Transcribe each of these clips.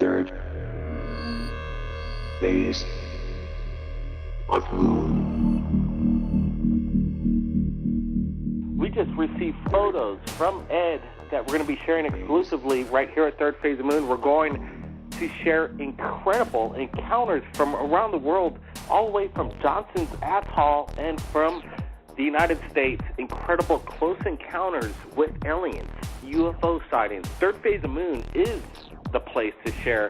Third phase of moon. We just received photos from Ed that we're going to be sharing exclusively right here at Third Phase of Moon. We're going to share incredible encounters from around the world, all the way from Johnson's Atoll and from the United States. Incredible close encounters with aliens, UFO sightings. Third Phase of Moon is the place to share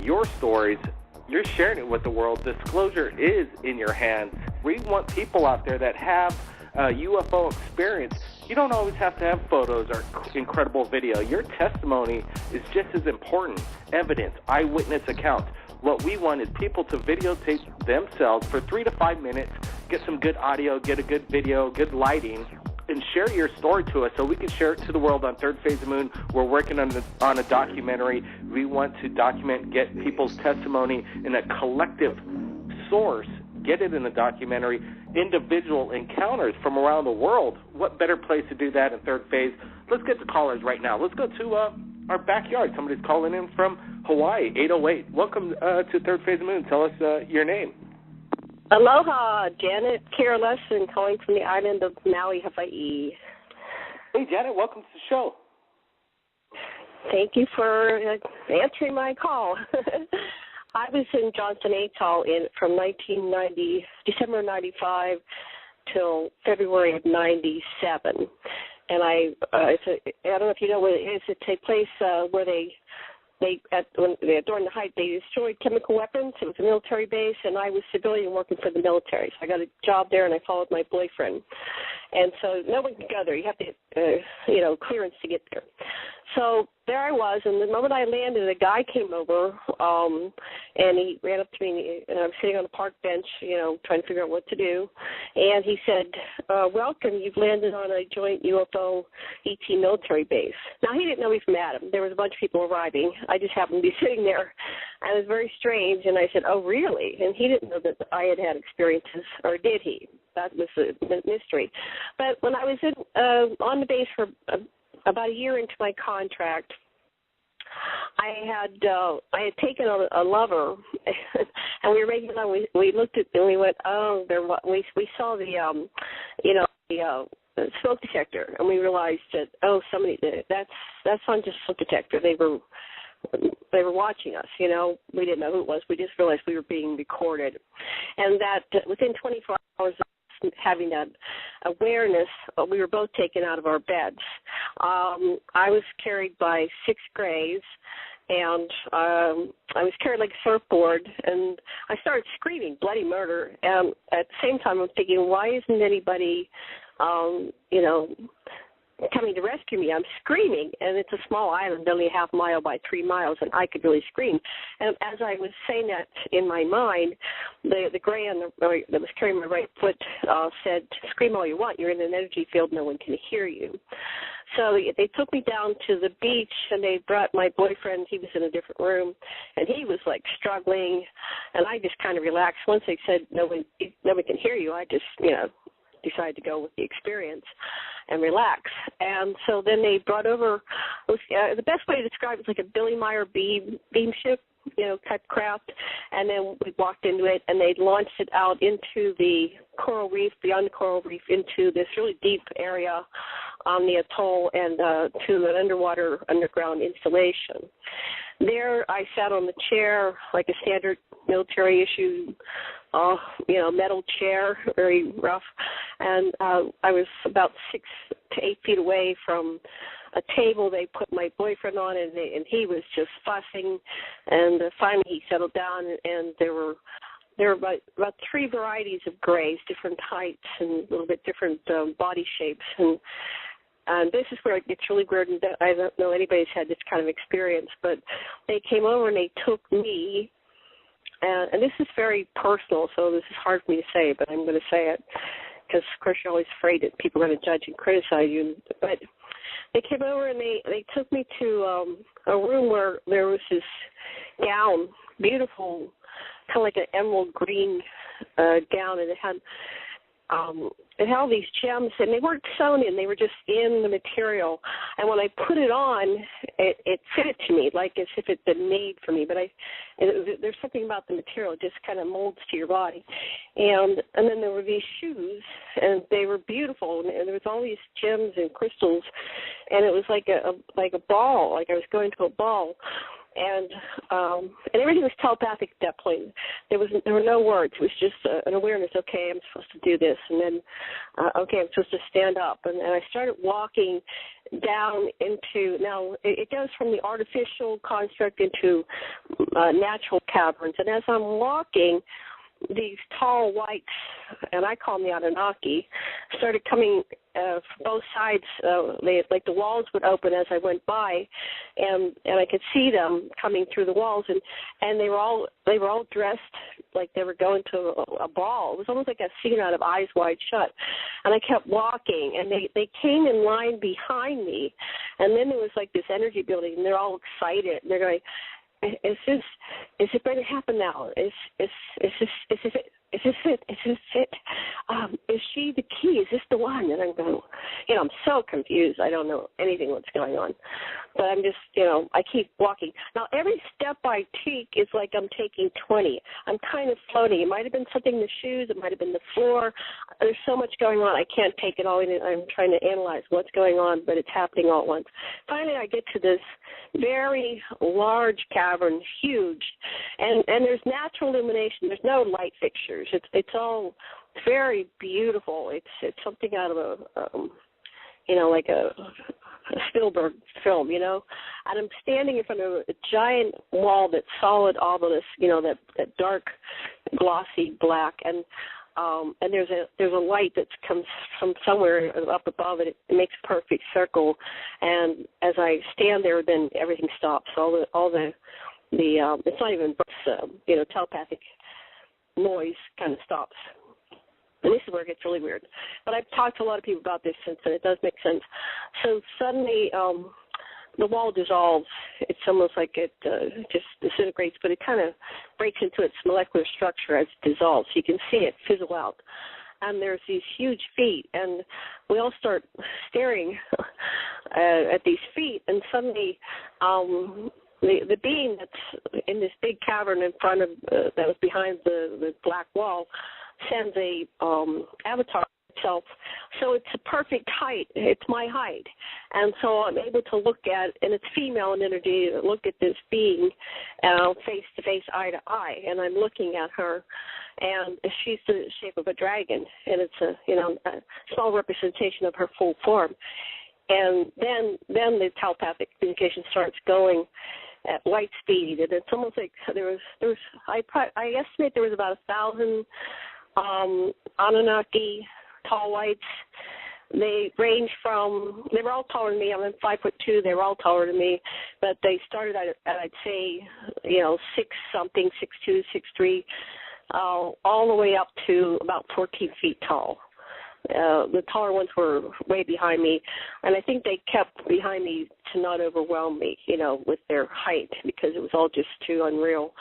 your stories. You're sharing it with the world. Disclosure is in your hands. We want people out there that have a UFO experience. You don't always have to have photos or incredible video. Your testimony is just as important. Evidence, eyewitness accounts. What we want is people to videotape themselves for 3 to 5 minutes, get some good audio, get a good video, good lighting, and share your story to us so we can share it to the world on Third Phase of Moon. We're working on a documentary. We want to document, get people's testimony in a collective source, get it in a documentary, individual encounters from around the world. What better place to do that in Third Phase? Let's get to callers right now. Let's go to our backyard. Somebody's calling in from Hawaii, 808. Welcome to Third Phase of Moon. Tell us your name. Aloha, Janet Carolesson, calling from the island of Maui, Hawaii. Hey, Janet, welcome to the show. Thank you for answering my call. I was in Johnson Atoll from December 95 till February of 97. And I don't know if you know what it is. It's a place where during the height, they destroyed chemical weapons. It was a military base, and I was civilian working for the military. So I got a job there, and I followed my boyfriend. And so no one can go there. You have to, clearance to get there. So there I was, and the moment I landed, a guy came over, and he ran up to me, and I was sitting on a park bench, trying to figure out what to do. And he said, welcome, you've landed on a joint UFO ET military base. Now, he didn't know me from Adam. There was a bunch of people arriving. I just happened to be sitting there, and it was very strange. And I said, oh, really? And he didn't know that I had experiences, or did he? That was a mystery. But when I was on the base for about a year into my contract, I had taken a lover, and we were making love. We looked at it and we went, oh, we saw the smoke detector, and we realized that that's not just smoke detector. They were watching us. We didn't know who it was. We just realized we were being recorded, and that within 24 hours of having that awareness, we were both taken out of our beds. I was carried by 6 grays, and I was carried like a surfboard, and I started screaming bloody murder. And at the same time, I'm thinking, why isn't anybody, coming to rescue me? I'm screaming, and it's a small island, only a half mile by 3 miles, and I could really scream. And as I was saying that in my mind, the gray that was carrying my right foot said, scream all you want. You're in an energy field. No one can hear you. So they took me down to the beach, and they brought my boyfriend. He was in a different room, and he was, like, struggling, and I just kind of relaxed. Once they said, no one can hear you, I just, decided to go with the experience and relax. And so then they brought over, the best way to describe it is like a Billy Meyer beam ship, type craft, and then we walked into it, and they launched it out into the coral reef, beyond the coral reef, into this really deep area on the atoll, and to an underground installation. There I sat on the chair, like a standard military issue, metal chair, very rough, and I was about 6 to 8 feet away from a table they put my boyfriend on, and he was just fussing, and finally he settled down, and there were about 3 varieties of grays, different heights and a little bit different body shapes, and this is where it gets really weird, and I don't know anybody's had this kind of experience, but they came over and they took me, and this is very personal, so this is hard for me to say, but I'm going to say it, because, of course, you're always afraid that people are going to judge and criticize you. But they came over and they took me to a room where there was this gown, beautiful, kind of like an emerald green gown, and it had it had all these gems, and they weren't sewn in. They were just in the material. And when I put it on, it fitted to me, like as if it had been made for me. But there's something about the material. It just kind of molds to your body. And then there were these shoes, and they were beautiful. And there was all these gems and crystals, and it was like a ball, like I was going to a ball. And everything was telepathic at that point. There were no words. It was just an awareness. Okay, I'm supposed to do this, and then okay, I'm supposed to stand up. And I started walking down into, now it goes from the artificial construct into natural caverns. And as I'm walking, these tall whites, and I call them the Anunnaki, started coming from both sides. Like the walls would open as I went by, and I could see them coming through the walls, and they were all dressed like they were going to a ball. It was almost like a scene out of Eyes Wide Shut. And I kept walking, and they came in line behind me, and then there was like this energy building, and they're all excited. And they're going, is it going to happen now? Is this it? Is this it? Is this it? Is she the key? Is this the one? And I'm going, I'm so confused. I don't know anything what's going on. But I'm just, I keep walking. Now, every step I take is like I'm taking 20. I'm kind of floating. It might have been something in the shoes. It might have been the floor. There's so much going on. I can't take it all in. I'm trying to analyze what's going on, but it's happening all at once. Finally, I get to this very large cavern, huge, and there's natural illumination. There's no light fixtures. It's all very beautiful. It's something out of like a Spielberg film, And I'm standing in front of a giant wall that's solid obelisk, that dark, glossy black, and there's a light that comes from somewhere up above it. It makes a perfect circle, and as I stand there, then everything stops. All the it's not even telepathic noise kind of stops. And this is where it gets really weird. But I've talked to a lot of people about this since, and it does make sense. So suddenly the wall dissolves. It's almost like it just disintegrates, but it kind of breaks into its molecular structure as it dissolves. So you can see it fizzle out. And there's these huge feet, and we all start staring at these feet, and suddenly the being that's in this big cavern in front of that was behind the black wall sends a avatar itself. So it's a perfect height. It's my height. And so I'm able to look at, and it's female in energy, look at this being face to face, eye to eye. And I'm looking at her, and she's the shape of a dragon. And it's a small representation of her full form. And then the telepathic communication starts going at light speed, and it's almost like there was I estimate there was about 1,000 Anunnaki tall whites. They range from, they were all taller than me. I'm 5'2". They were all taller than me, but they started at I'd say 6-something, 6'2", 6'3", all the way up to about 14 feet tall. The taller ones were way behind me, and I think they kept behind me to not overwhelm me, with their height, because it was all just too unreal.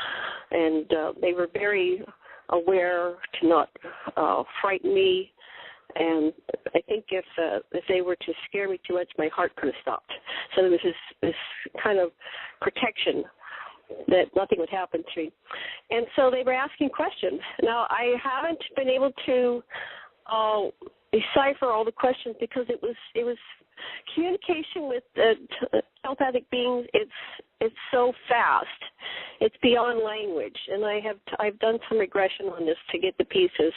And they were very aware to not frighten me. And I think if they were to scare me too much, my heart could have stopped. So there was this kind of protection that nothing would happen to me. And so they were asking questions. Now, I haven't been able to decipher all the questions because it was communication with telepathic beings. It's so fast. It's beyond language, and I've done some regression on this to get the pieces,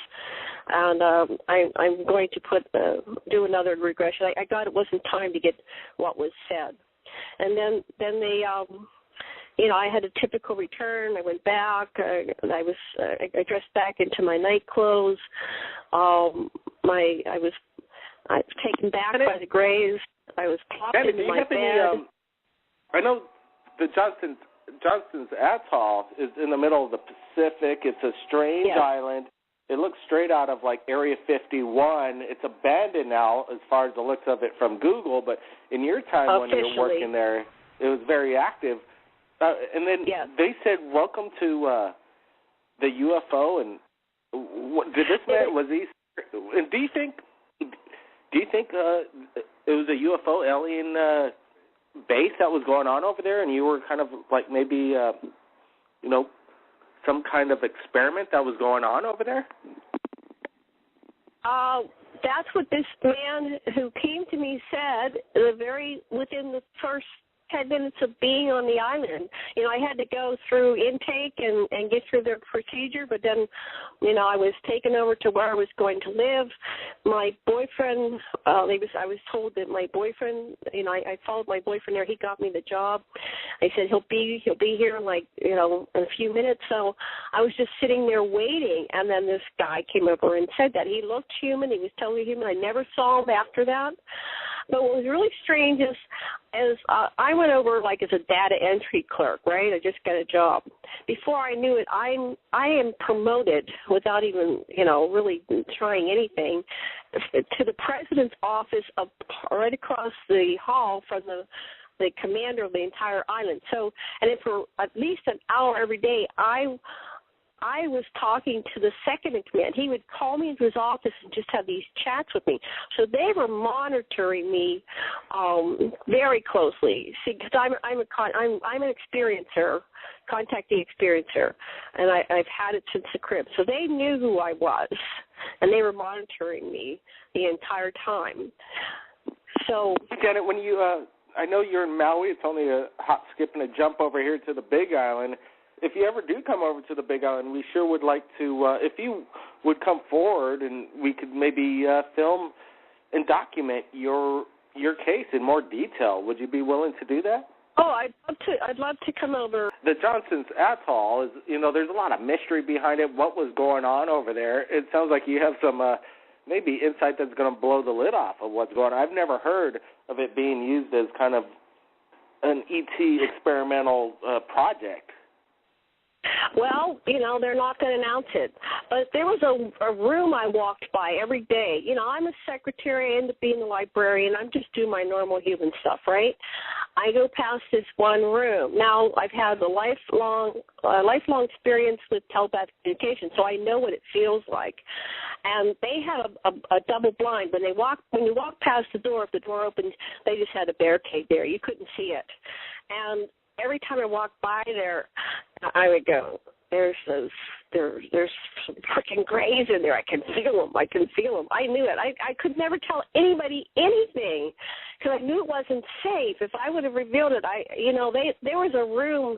and I'm going to do another regression. I got it wasn't time to get what was said, and then they. I had a typical return. I went back. I dressed back into my night clothes. I was taken back by the Greys. I was plopped into my bed. I know the Johnston's Atoll is in the middle of the Pacific. It's a strange island. It looks straight out of like Area 51. It's abandoned now as far as the looks of it from Google, but in your time when you were working there, it was very active. And then they said, "Welcome to the UFO." And what did this man? Was he And do you think it was a UFO alien base that was going on over there, and you were kind of like maybe some kind of experiment that was going on over there? That's what this man who came to me said within the first 10 minutes of being on the island. I had to go through intake and get through their procedure, but then, I was taken over to where I was going to live. My boyfriend, I was told that my boyfriend, I followed my boyfriend there. He got me the job. They said he'll be here in a few minutes. So I was just sitting there waiting, and then this guy came over and said that he looked human. He was totally human. I never saw him after that. But what was really strange is I went over as a data entry clerk, right? I just got a job. Before I knew it, I am promoted without even, really trying anything to the president's office right across the hall from the commander of the entire island. So, and for at least an hour every day, I was talking to the second in command. He would call me into his office and just have these chats with me. So they were monitoring me very closely. See, because I'm an experiencer, contacting experiencer, and I've had it since the crib. So they knew who I was, and they were monitoring me the entire time. So, Janet, when you, I know you're in Maui. It's only a hop, skip, and a jump over here to the Big Island. If you ever do come over to the Big Island, we sure would like to, if you would come forward and we could maybe film and document your case in more detail. Would you be willing to do that? Oh, I'd love to come over. The Johnson's Atoll is, there's a lot of mystery behind it. What was going on over there? It sounds like you have some maybe insight that's going to blow the lid off of what's going on. I've never heard of it being used as kind of an ET experimental project. Well, they're not going to announce it. But there was a room I walked by every day. I'm a secretary. I end up being the librarian. I'm just doing my normal human stuff, right? I go past this one room. Now, I've had a lifelong experience with telepathic communication, so I know what it feels like. And they had a double blind. When you walk past the door, if the door opened, they just had a barricade there. You couldn't see it. And every time I walked by there, I would go, there's some freaking grays in there. I can feel them. I knew it. I could never tell anybody anything because I knew it wasn't safe. If I would have revealed it, there was a room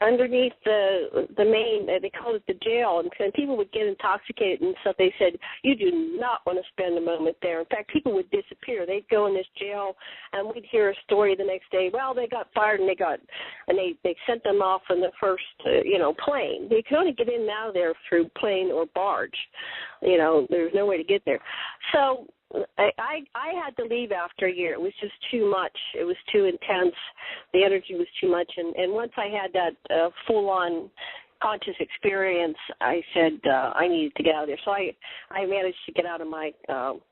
underneath the main, they called it the jail, and people would get intoxicated and stuff. They said, you do not want to spend a moment there. In fact, people would disappear. They'd go in this jail, and we'd hear a story the next day. Well, they got fired, and they sent them off in the first, plane. They could only get in and out of there through plane or barge. There's no way to get there. So I had to leave after a year. It was just too much. It was too intense. The energy was too much. And once I had that full-on conscious experience, I said I needed to get out of there. So I managed to get out of my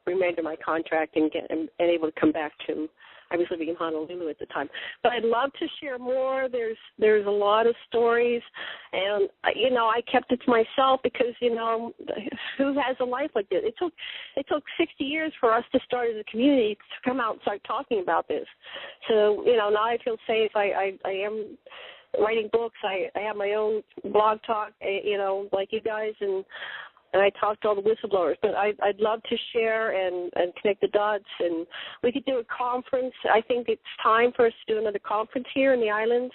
remainder of my contract and able to come back to. I was living in Honolulu at the time. But I'd love to share more. There's a lot of stories, and I kept it to myself because who has a life like this? It took 60 years for us to start as a community to come out and start talking about this. So now I feel safe. I am writing books. I have my own blog talk. Like you guys and I talk to all the whistleblowers, but I'd love to share and connect the dots, and we could do a conference. I think it's time for us to do another conference here in the islands,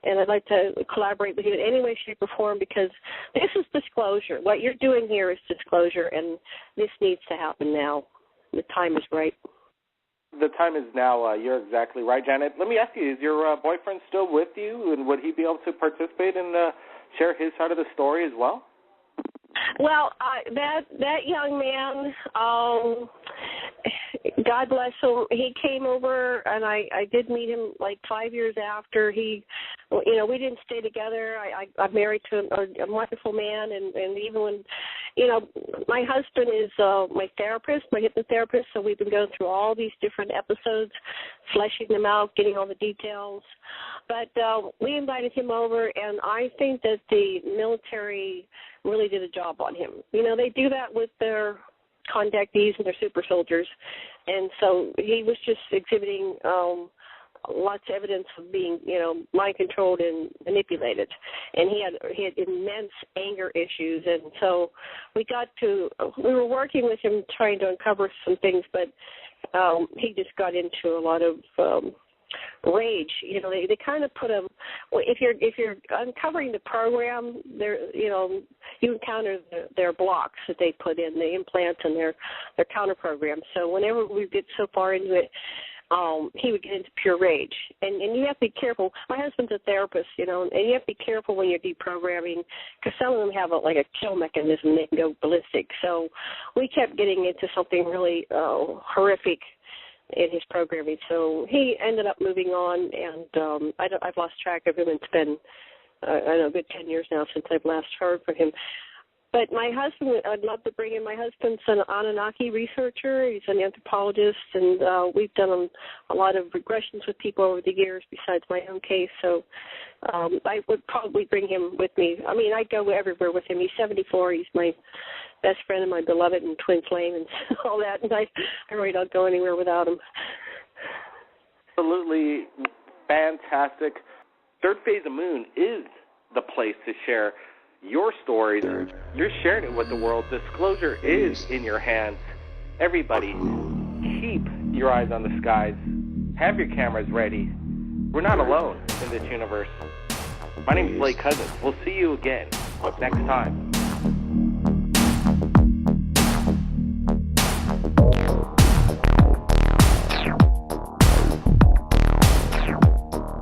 and I'd like to collaborate with you in any way, shape, or form because this is disclosure. What you're doing here is disclosure, and this needs to happen now. The time is right. The time is now. You're exactly right, Janet. Let me ask you, is your boyfriend still with you, and would he be able to participate and share his side of the story as well? Well, that young man, God bless him, he came over, and I did meet him like 5 years after. We didn't stay together. I'm married to a wonderful man, and even when you know, my husband is my therapist, my hypnotherapist, so we've been going through all these different episodes, fleshing them out, getting all the details. But we invited him over, and I think that the military really did a job on him. You know, they do that with their contactees and their super soldiers, and so he was just exhibiting lots of evidence of being, you know, mind controlled and manipulated, and he had immense anger issues, and so we were working with him trying to uncover some things, but he just got into a lot of rage. You know, they kind of put him. Well, if you're uncovering the program, there, you know, you encounter their blocks that they put in, the implants and their counter programs. So whenever we get so far into it, he would get into pure rage. And you have to be careful. My husband's a therapist, you know, and you have to be careful when you're deprogramming, because some of them have a kill mechanism. They can go ballistic. So we kept getting into something really horrific in his programming. So he ended up moving on, and I've lost track of him. It's been, I don't know, a good 10 years now since I've last heard from him. But my husband, I'd love to bring in my husband's an Anunnaki researcher. He's an anthropologist, and we've done a lot of regressions with people over the years besides my own case. So I would probably bring him with me. I mean, I go everywhere with him. He's 74. He's my best friend and my beloved and twin flame and all that, and I really don't go anywhere without him. Absolutely fantastic. Third Phase of Moon is the place to share your stories. You're sharing it with the world. Disclosure is in your hands. Everybody, keep your eyes on the skies. Have your cameras ready. We're not alone in this universe. My name is Blake Cousins. We'll see you again next time